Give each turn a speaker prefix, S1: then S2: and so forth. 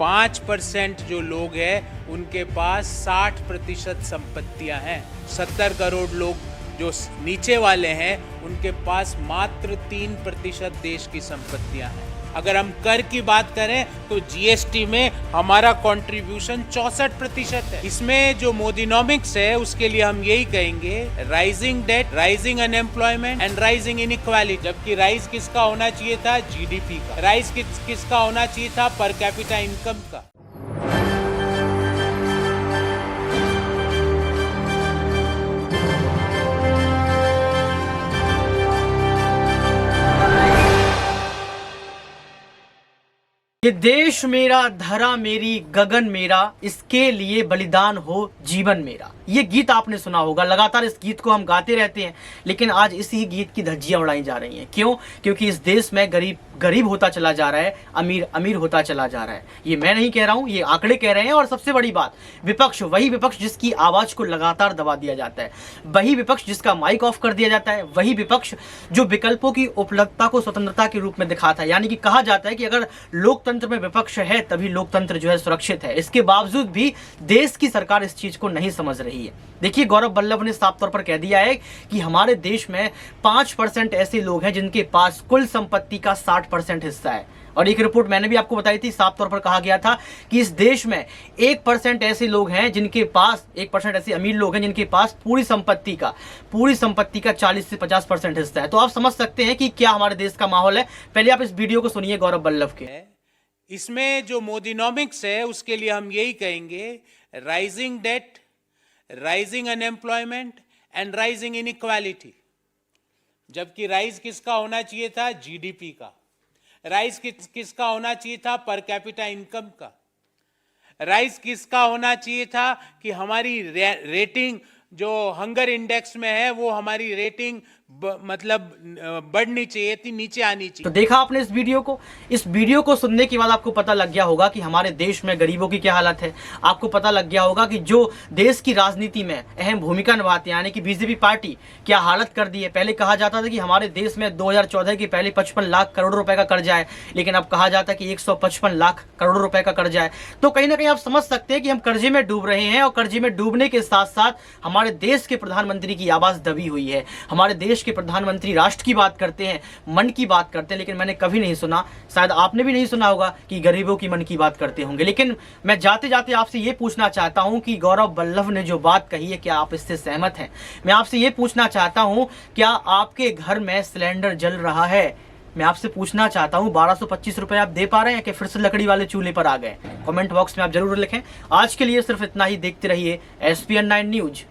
S1: 5% जो लोग हैं उनके पास 60% संपत्तियां हैं। 70 करोड़ लोग जो नीचे वाले हैं उनके पास मात्र 3% देश की संपत्तियां हैं। अगर हम कर की बात करें तो जीएसटी में हमारा कंट्रीब्यूशन 64% है। इसमें जो मोदीनॉमिक्स है उसके लिए हम यही कहेंगे, rising debt, rising unemployment and rising inequality. जबकि राइज किसका होना चाहिए था? जीडीपी का। राइज किसका होना चाहिए था? पर कैपिटा इनकम का।
S2: ये देश मेरा, धरा मेरी, गगन मेरा, इसके लिए बलिदान हो जीवन मेरा। ये गीत आपने सुना होगा। लगातार इस गीत को हम गाते रहते हैं, लेकिन आज इसी गीत की धज्जियां उड़ाई जा रही हैं। क्यों? क्योंकि इस देश में गरीब गरीब होता चला जा रहा है, अमीर अमीर होता चला जा रहा है। ये मैं नहीं कह रहा हूं, ये आंकड़े कह रहे हैं। और सबसे बड़ी बात, विपक्ष, वही विपक्ष जिसकी आवाज को लगातार दबा दिया जाता है, वही विपक्ष जिसका माइक ऑफ कर दिया जाता है, वही विपक्ष जो विकल्पों की उपलब्धता को स्वतंत्रता के रूप में दिखाता है। यानी कि कहा जाता है कि अगर लोकतंत्र में विपक्ष है तभी लोकतंत्र जो है सुरक्षित है। इसके बावजूद भी देश की सरकार इस चीज को नहीं समझ रही है। देखिए, गौरव वल्लभ ने साफ तौर पर कह दिया है कि हमारे देश में 5% ऐसे लोग हैं जिनके पास कुल संपत्ति का 60% हिस्सा है। और एक रिपोर्ट मैंने भी आपको बताई थी, साफ तौर पर कहा गया था कि इस देश में 1% ऐसे लोग हैं जिनके पास, 1% ऐसे अमीर लोग हैं जिनके पास पूरी संपत्ति का 40 से 50% हिस्सा है। तो आप समझ सकते हैं कि क्या हमारे देश का माहौल है। पहले आप इस वीडियो को सुनिए गौरव वल्लभ के।
S1: इसमें जो मोदीनॉमिक्स है उसके लिए हम यही कहेंगे, rising debt, rising unemployment and rising inequality. जबकि राइज किसका होना चाहिए था? जीडीपी का। राइज किसका होना चाहिए था? पर कैपिटा इनकम का। राइज किसका होना चाहिए था कि हमारी रेटिंग जो हंगर इंडेक्स में है वो हमारी रेटिंग मतलब बढ़नी चाहिए थी, नीचे आनी चाहिए।
S2: तो देखा आपने इस वीडियो को सुनने के बाद आपको पता लग गया होगा कि हमारे देश में गरीबों की क्या हालत है। आपको पता लग गया होगा कि जो देश की राजनीति में अहम भूमिका निभाते हैं, यानी कि बीजेपी पार्टी, क्या हालत कर दी है। पहले कहा जाता था कि हमारे देश में 2014 के पहले 55 लाख करोड़ रुपए का कर्जा है, लेकिन अब कहा जाता है कि 155 लाख करोड़ रुपए का कर्जा है। तो कहीं ना कहीं आप समझ सकते हैं कि हम कर्जे में डूब रहे हैं, और कर्जे में डूबने के साथ साथ हमारे देश के प्रधानमंत्री की आवाज दबी हुई है। हमारे देश के प्रधानमंत्री राष्ट्र की बात करते हैं, मन की बात करते हैं, लेकिन मैंने कभी नहीं सुना, शायद आपने भी नहीं सुना होगा कि गरीबों की मन की बात करते होंगे। लेकिन मैं जाते जाते आपसे यह पूछना चाहता हूं कि गौरव वल्लभ ने जो बात कही है, क्या आप इससे सहमत हैं? मैं आपसे यह पूछना चाहता हूं, क्या आपके घर में सिलेंडर जल रहा है? मैं आपसे पूछना चाहता हूं, 1225 रुपए आप दे पा रहे हैं कि फिर से लकड़ी वाले चूल्हे पर आ गए? कमेंट बॉक्स में आप जरूर लिखें। आज के लिए सिर्फ इतना ही। देखते रहिए SPN9 न्यूज।